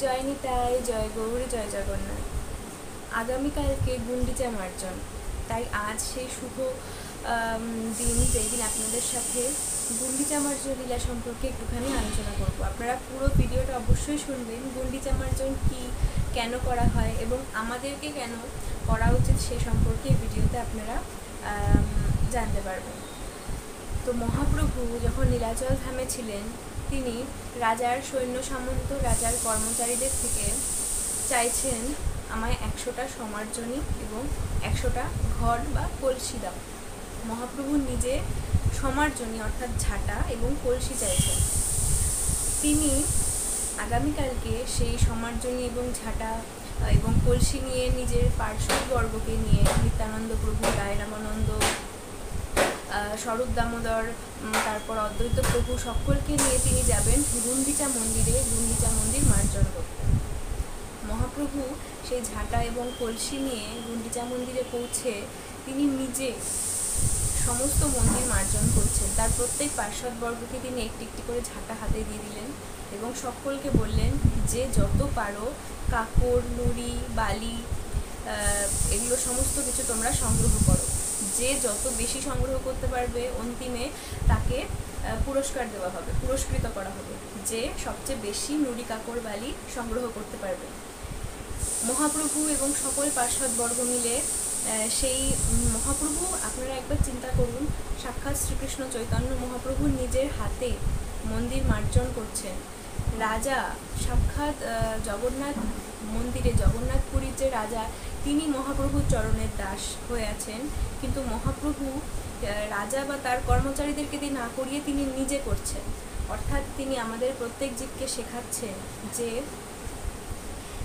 জয় নিতাই, জয় গৌর, জয় জগন্নাথ। আগামীকালকে গুন্ডিচা মার্জন, তাই আজ সেই শুভ দিন, যেই দিন আপনাদের সাথে গুন্ডিচা মার্জন লীলা সম্পর্কে একটুখানি আলোচনা করব। আপনারা পুরো ভিডিওটা অবশ্যই শুনবেন। গুন্ডিচা মার্জন কী, কেন করা হয় এবং আমাদেরকে কেন করা উচিত সে সম্পর্কে এই ভিডিওতে আপনারা জানতে পারবেন। তো মহাপ্রভু যখন নীলাচল ধামে ছিলেন, তিনি রাজার সৈন্য সামন্ত, রাজার কর্মচারীদের থেকে চাইছেন আমায় 100টা সমার্জনী এবং 100টা ঘর বা কলসি দাও। মহাপ্রভু নিজে সমার্জনী অর্থাৎ ঝাঁটা এবং কলসি চাইছেন। তিনি আগামীকালকে সেই সমার্জনী এবং ঝাঁটা এবং কলসি নিয়ে নিজের পার্শ্ববর্গকে নিয়ে, নিত্যানন্দ প্রভু, রায় রামানন্দ, স্বরূপ দামোদর, তারপর অদ্বৈত প্রভু, সকলকে নিয়ে তিনি যাবেন গুন্ডিচা মন্দিরে, গুন্ডিচা মন্দির মার্জন করতে। মহাপ্রভু সেই ঝাঁটা এবং কলসি নিয়ে গুন্ডিচা মন্দিরে পৌঁছে তিনি নিজে সমস্ত মন্দির মার্জন করছেন। তার প্রত্যেক পার্শ্বদবর্গকে তিনি একটি একটি করে ঝাঁটা হাতে দিয়ে দিলেন এবং সকলকে বললেন যে যত পারো কাপড়, নুড়ি, বালি, এগুলো সমস্ত কিছু তোমরা সংগ্রহ করো। যে যত বেশি সংগ্রহ করতে পারবে অন্তিমে তাকে পুরস্কার দেওয়া হবে, পুরস্কৃত করা হবে, যে সবচেয়ে বেশি নুড়ি, কাপড়, বালি সংগ্রহ করতে পারবে। মহাপ্রভু এবং সকল পার্শ্বদবর্গ মিলে সেই মহাপ্রভু, আপনারা একবার চিন্তা করুন, সাক্ষাৎ শ্রীকৃষ্ণ চৈতন্য মহাপ্রভু নিজের হাতে মন্দির মার্জন করছেন। রাজা সাক্ষাৎ জগন্নাথ মন্দিরে, জগন্নাথপুরীর যে রাজা, তিনি মহাপ্রভুর চরণের দাস হয়ে আছেন, কিন্তু মহাপ্রভু রাজা বা তার কর্মচারীদেরকে দিয়ে না করিয়ে তিনি নিজে করছেন। অর্থাৎ তিনি আমাদের প্রত্যেক জীবকে শেখাচ্ছেন যে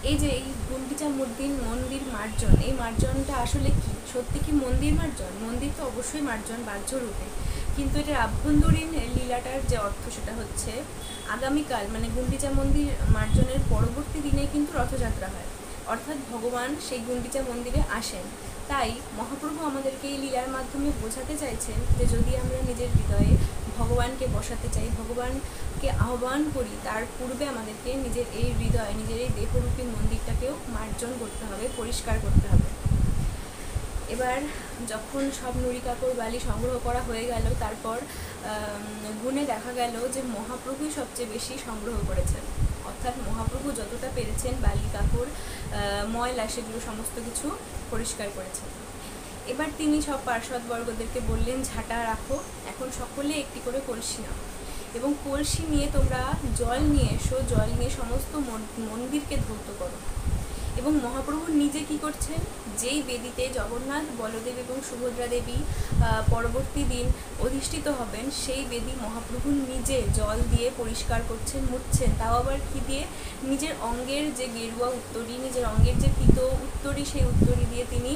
এই যে এই গুন্ডিচা মন্দির মার্জন, এই মার্জনটা আসলে কি, সত্যি কি মন্দির মার্জন? মন্দির তো অবশ্যই মার্জন বাহ্য রূপে, কিন্তু এটার আভ্যন্তরীণ লীলাটার যে অর্থ, সেটা হচ্ছে আগামীকাল মানে গুন্ডিচা মন্দির মার্জনের পরবর্তী দিনে কিন্তু রথযাত্রা হয়, অর্থাৎ ভগবান সেই গুন্ডিচা মন্দিরে আসেন। তাই মহাপ্রভু আমাদেরকে এই লীলার মাধ্যমে বোঝাতে চাইছেন যে যদি আমরা নিজের হৃদয়ে ভগবানকে বসাতে চাই, ভগবানকে আহ্বান করি, তার পূর্বে আমাদেরকে নিজের এই হৃদয়, নিজের এই দেহরূপী মন্দিরটাকেও মার্জন করতে হবে, পরিষ্কার করতে হবে। এবার যখন সব নুড়ি, কাপড়, বালি সংগ্রহ করা হয়ে গেল, তারপর গুণে দেখা গেল যে মহাপ্রভুই সবচেয়ে বেশি সংগ্রহ করেছেন। অর্থাৎ মহাপ্রভু যতটা পেরেছেন বালি, কাপড়, ময়লা, সেগুলো সমস্ত কিছু পরিষ্কার করেছেন। এবার তিনি সব পার্শ্বদবর্গদেরকে বললেন, ঝাঁটা রাখো, এখন সকলে একটি করে কলসি নাও এবং কলসি নিয়ে তোমরা জল নিয়ে এসো, জল নিয়ে সমস্ত মন্দিরকে ধৌত করো। এবং মহাপ্রভু নিজে কি করছেন, যেই বেদিতে জগন্নাথ, বলদেব এবং সুভদ্রা দেবী পরবর্তী দিন অধিষ্ঠিত হবেন, সেই বেদি মহাপ্রভু নিজে জল দিয়ে পরিষ্কার করছেন, মুছছেন। তাও আবার কি দিয়ে? নিজের অঙ্গের যে গেরুয়া উত্তরী, নিজের অঙ্গের যে পীত উত্তরী, সেই উত্তরী দিয়ে তিনি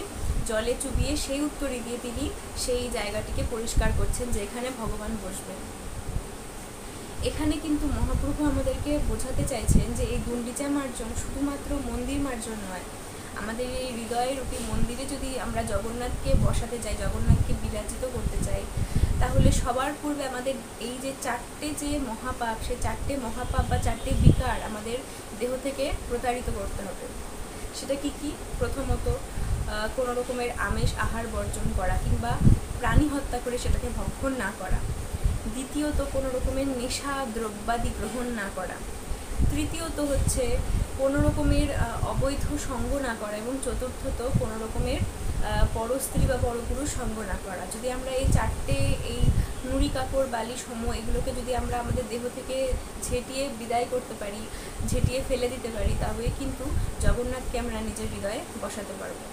জলে চুবিয়ে, সেই উত্তরী দিয়ে তিনি সেই জায়গাটিকে পরিষ্কার করছেন যেখানে ভগবান বসবেন। এখানে কিন্তু মহাপ্রভু আমাদেরকে বোঝাতে চাইছেন যে এই গুন্ডিচা মার্জন শুধুমাত্র মন্দির মার্জন নয়। আমাদের এই হৃদয়ের রূপী মন্দিরে যদি আমরা জগন্নাথকে বসাতে চাই, জগন্নাথকে বিরাজিত করতে চাই, তাহলে সবার পূর্বে আমাদের এই যে চারটে যে মহাপাপ, সেই চারটে মহাপাপ বা চারটে বিকার আমাদের দেহ থেকে প্রতারিত করতে হবে। সেটা কি কি? প্রথমত কোনো রকমের আমিষ আহার বর্জন করা কিংবা প্রাণী হত্যা করে সেটাকে ভক্ষণ না করা। দ্বিতীয়ত কোনো রকমের নেশা দ্রব্যাদি গ্রহণ না করা। তৃতীয়ত হচ্ছে কোনো রকমের অবৈধ সঙ্গ না করা। এবং চতুর্থত কোনো রকমের পরস্ত্রী বা পরপুরুষ সঙ্গ না করা। যদি আমরা এই চারটে, এই নুড়ি, কাপড়, বালি, সম, এগুলোকে যদি আমরা আমাদের দেহ থেকে ঝেঁটিয়ে বিদায় করতে পারি, ঝেঁটিয়ে ফেলে দিতে পারি, তাহলে কিন্তু জগন্নাথকে আমরা নিজের হৃদয়ে বসাতে পারবো।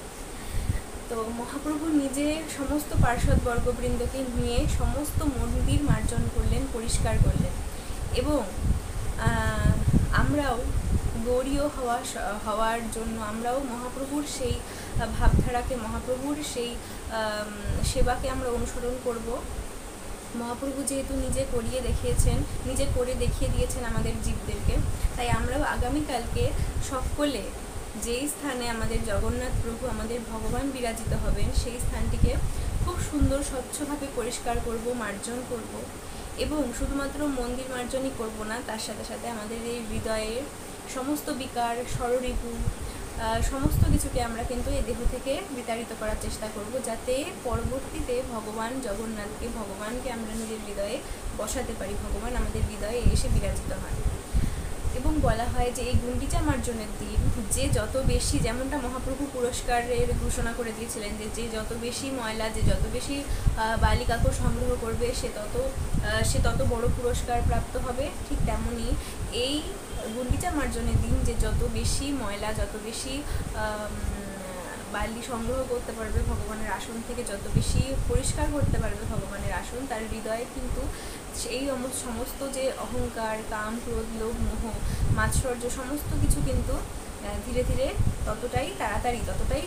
তো মহাপ্রভু নিজে সমস্ত পার্শ্বদবর্গবৃন্দকে নিয়ে সমস্ত মন্দির মার্জন করলেন, পরিষ্কার করলেন। এবং আমরাও গৌরীয় হওয়ার জন্য আমরাও মহাপ্রভুর সেই ভাবধারাকে, মহাপ্রভুর সেই সেবাকে আমরা অনুসরণ করব। মহাপ্রভু যেহেতু নিজে করিয়ে দেখিয়েছেন, নিজে করে দেখিয়ে দিয়েছেন আমাদের জীবদেরকে, তাই আমরাও আগামীকালকে সকলে যেই স্থানে আমাদের জগন্নাথ প্রভু, আমাদের ভগবান বিরাজিত হবেন, সেই স্থানটিকে খুব সুন্দর স্বচ্ছভাবে পরিষ্কার করব, মার্জন করব। এবং শুধুমাত্র মন্দির মার্জনই করব না, তার সাথে সাথে আমাদের এই হৃদয়ের সমস্ত বিকার, ষড়ঋতু, সমস্ত কিছুকে আমরা কিন্তু এই দেহ থেকে বিতাড়িত করার চেষ্টা করব, যাতে পরবর্তীতে ভগবান জগন্নাথকে, ভগবানকে আমরা নিজের হৃদয়ে বসাতে পারি, ভগবান আমাদের হৃদয়ে এসে বিরাজিত হয়। এবং বলা হয় যে এই গুন্ডিচা মার্জনের দিন যে যত বেশি, যেমনটা মহাপ্রভু পুরস্কারের ঘোষণা করে দিয়েছিলেন যে যে যত বেশি ময়লা, যে যত বেশি বালি কাকড় সংগ্রহ করবে সে তত বড় পুরস্কার প্রাপ্ত হবে, ঠিক তেমনই এই গুন্ডিচা মার্জনের দিন যে যত বেশি ময়লা, যত বেশি বালি সংগ্রহ করতে পারবে ভগবানের আসন থেকে, যত বেশি পরিষ্কার করতে পারবে ভগবানের আসন, তার হৃদয়ে কিন্তু সেই সমস্ত যে অহংকার, কাম, ক্রোধ, লোভ, মোহ, মাৎসর্য সমস্ত কিছু কিন্তু ধীরে ধীরে ততটাই তাড়াতাড়ি, ততটাই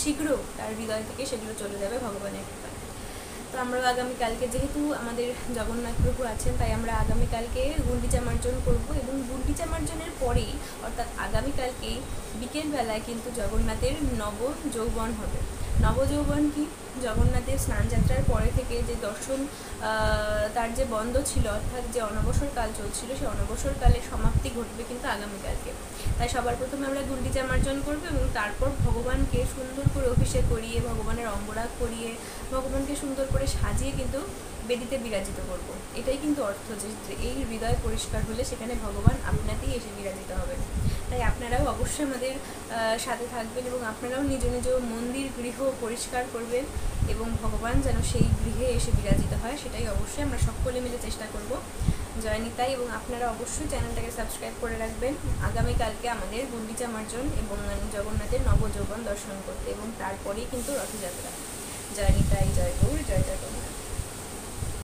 শীঘ্র তার হৃদয় থেকে সেগুলো চলে যাবে ভগবানের কৃপায়। তো আমরা আগামীকালকে, যেহেতু আমাদের জগন্নাথ প্রভু আছেন, তাই আমরা আগামীকালকে গুন্ডিচা মার্জন করব, এবং গুন্ডিচা মার্জনের পরেই অর্থাৎ আগামীকালকেই বিকেলবেলায় কিন্তু জগন্নাথের নব যৌবন হবে। নবযৌবন কি? জগন্নাথের স্নানযাত্রার পরে থেকে যে দর্শন, তার যে বন্ধ ছিল, অর্থাৎ যে অনবসর কাল চলছিল, সেই অনবসর কালের সমাপ্তি ঘটবে কিন্তু আগামীকালকে। তাই সবার প্রথমে আমরা গুন্ডিচা মার্জন করবো, এবং তারপর ভগবানকে সুন্দর করে অভিষেক করিয়ে, ভগবানের অঙ্গরাগ করিয়ে, ভগবানকে সুন্দর করে সাজিয়ে কিন্তু বেদিতে বিরাজিত করব। এটাই কিন্তু অর্থ, যে এই হৃদয় পরিষ্কার হলে সেখানে ভগবান আপনাতেই এসে বিরাজিত হবেন। তাই আপনারাও অবশ্যই আমাদের সাথে থাকবেন, এবং আপনারাও নিজ নিজ মন্দির, গৃহ পরিষ্কার করবেন, এবং ভগবান যেন সেই গৃহে এসে বিরাজিত হয়, সেটাই অবশ্যই আমরা সকলে মিলে চেষ্টা করব। জয় নিতাই। এবং আপনারা অবশ্যই চ্যানেলটাকে সাবস্ক্রাইব করে রাখবেন আগামীকালকে আমাদের গুন্ডিচা মার্জন এবং জগন্নাথের নবযৌবন দর্শন করতে, এবং তারপরেই কিন্তু রথযাত্রা। জয় নিতাই, জয় গৌর, জয় জগন্নাথ।